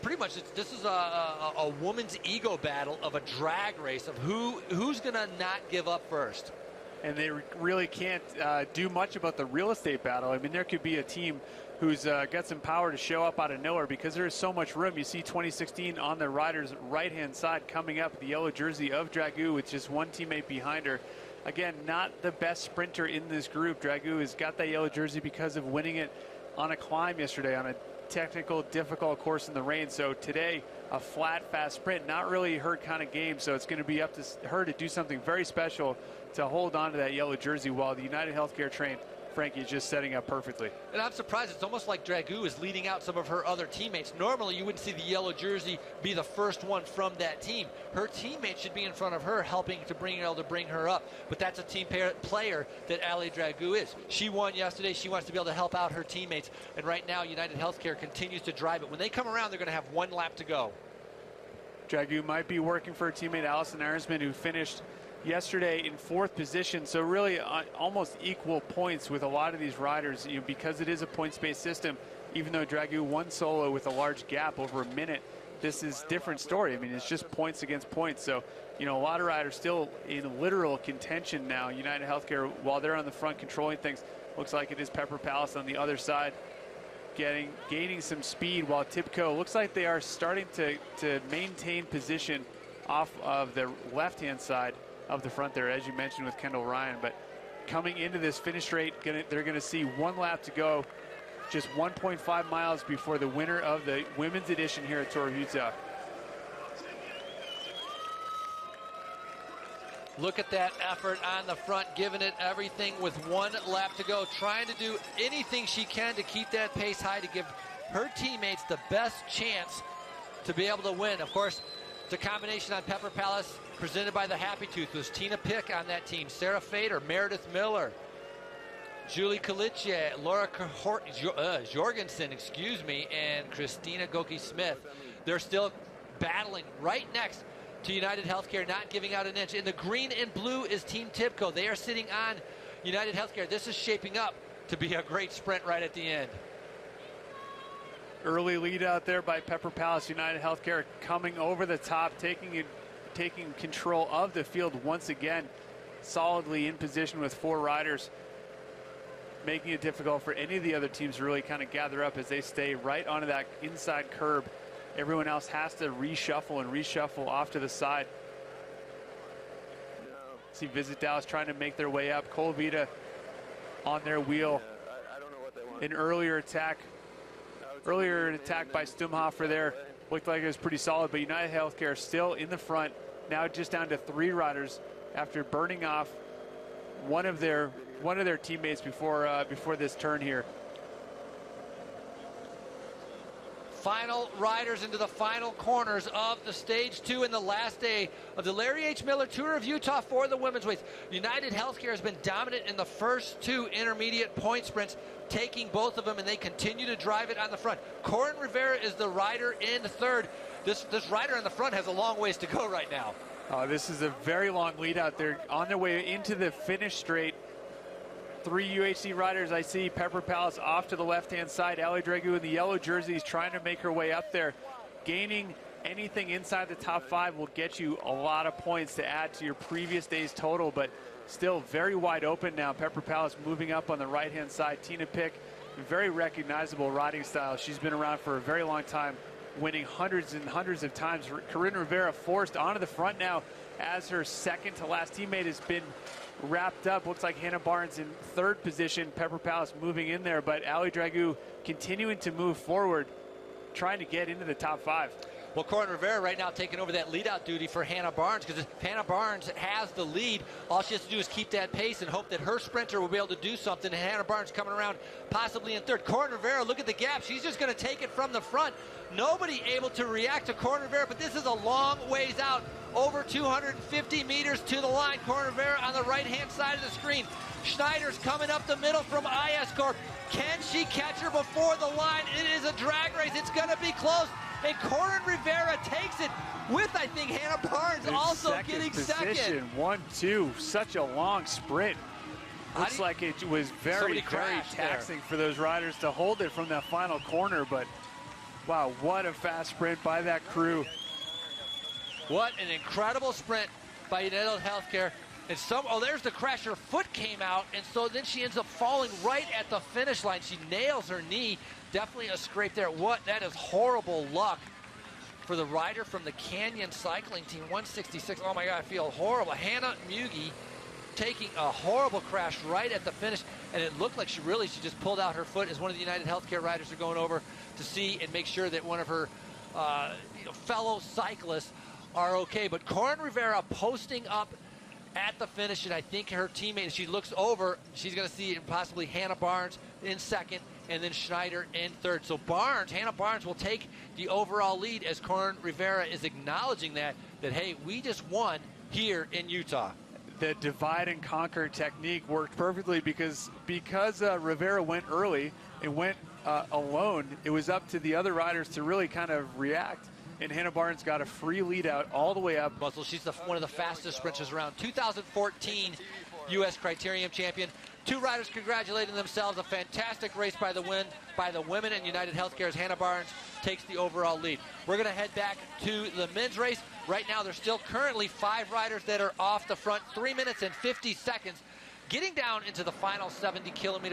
Pretty much, this is a woman's ego battle of a drag race of who's going to not give up first. And they really can't do much about the real estate battle. I mean, there could be a team who's got some power to show up out of nowhere because there is so much room. You see 2016 on the rider's right-hand side coming up, the yellow jersey of Dragoo with just one teammate behind her. Again, not the best sprinter in this group. Dragoo has got that yellow jersey because of winning it on a climb yesterday on a technical, difficult course in the rain. So today, a flat, fast sprint, not really her kind of game. So it's going to be up to her to do something very special to hold on to that yellow jersey while the United Healthcare train, Frankie, is just setting up perfectly. And I'm surprised. It's almost like Dragoo is leading out some of her other teammates. Normally, you wouldn't see the yellow jersey be the first one from that team. Her teammates should be in front of her, helping to bring her up. But that's a team player that Ali Dragoo is. She won yesterday. She wants to be able to help out her teammates. And right now, United Healthcare continues to drive it. When they come around, they're going to have one lap to go. Dragoo might be working for her teammate Allison Ahrensman, who finished yesterday in 4th position, so really almost equal points with a lot of these riders, because it is a points-based system. Even though Dragoo won solo with a large gap over a minute, this is a different story. I mean, it's just points against points. So, a lot of riders still in literal contention now. United Healthcare, while they're on the front controlling things, looks like it is Pepper Palace on the other side gaining some speed, while TIPCO looks like they are starting to maintain position off of the left-hand side of the front there, as you mentioned with Kendall Ryan. But coming into this finish straight, they're going to see one lap to go, just 1.5 miles before the winner of the women's edition here at Tour of Utah. Look at that effort on the front, giving it everything with one lap to go, trying to do anything she can to keep that pace high, to give her teammates the best chance to be able to win. Of course, it's a combination on Pepper Palace presented by the Happy Tooth. There's Tina Pick on that team, Sarah Fader, Meredith Miller, Julie Kalitje, Laura Jorgensen, and Christina Goki-Smith. They're still battling right next to United Healthcare, not giving out an inch. In the green and blue is Team TIPCO. They are sitting on United Healthcare. This is shaping up to be a great sprint right at the end. Early lead out there by Pepper Palace. United Healthcare coming over the top, taking control of the field once again, solidly in position with 4 riders, making it difficult for any of the other teams to really kind of gather up as they stay right onto that inside curb. Everyone else has to reshuffle off to the side. See Visit Dallas trying to make their way up. Colvita on their wheel. An earlier attack by Stumhofer there. Looked like it was pretty solid, but United Healthcare still in the front. Now just down to 3 riders after burning off one of their teammates before this turn here. Final riders into the final corners of the Stage 2 in the last day of the Larry H. Miller Tour of Utah for the women's race. United Healthcare has been dominant in the first 2 intermediate point sprints, taking both of them, and they continue to drive it on the front. Corin Rivera is the rider in 3rd. This rider in the front has a long ways to go right now. This is a very long lead out there on their way into the finish straight. 3 UHC riders I see. Pepper Palace off to the left-hand side. Ali Dragoo in the yellow jerseys trying to make her way up there. Gaining anything inside the top 5 will get you a lot of points to add to your previous day's total, but still very wide open now. Pepper Palace moving up on the right-hand side. Tina Pick, very recognizable riding style. She's been around for a very long time, winning hundreds and hundreds of times. Corinne Rivera forced onto the front now as her second to last teammate has been wrapped up. Looks like Hannah Barnes in 3rd position. Pepper Palace moving in there, but Ali Dragoo continuing to move forward, trying to get into the top 5. Well, Corin Rivera right now taking over that lead-out duty for Hannah Barnes, because if Hannah Barnes has the lead, all she has to do is keep that pace and hope that her sprinter will be able to do something. And Hannah Barnes coming around possibly in 3rd. Corin Rivera, look at the gap. She's just going to take it from the front. Nobody able to react to Corin Rivera, but this is a long ways out, over 250 meters to the line. Corin Rivera on the right-hand side of the screen. Schneider's coming up the middle from IS Corp. Can she catch her before the line? It is a drag race. It's going to be close. And Corin Rivera takes it with, I think, Hannah Barnes also getting second. 1-2, such a long sprint. Looks like it was very taxing for those riders to hold it from that final corner, but Wow, what a fast sprint by that crew. What an incredible sprint by United Healthcare. And there's the crash. Her foot came out, and so then she ends up falling right at the finish line. She nails her knee. Definitely a scrape there. That is horrible luck for the rider from the Canyon Cycling Team, 166. Oh my God, I feel horrible. Hannah Mugi taking a horrible crash right at the finish, and it looked like she just pulled out her foot as one of the United Healthcare riders are going over to see and make sure that one of her fellow cyclists are okay. But Corin Rivera posting up at the finish, and I think her teammate, as she looks over, she's going to see possibly Hannah Barnes in second, and then Schneider in third. So Hannah Barnes will take the overall lead as Corin Rivera is acknowledging that hey, we just won here in Utah. The divide and conquer technique worked perfectly because Rivera went early and went alone. It was up to the other riders to really kind of react. And Hannah Barnes got a free lead out all the way up. Muscle, she's one of the fastest sprinters around. 2014 U.S. Criterium champion. Two riders congratulating themselves. A fantastic race by the women, and United Healthcare's Hannah Barnes takes the overall lead. We're going to head back to the men's race. Right now, there's still currently 5 riders that are off the front. 3 minutes and 50 seconds. Getting down into the final 70 kilometers.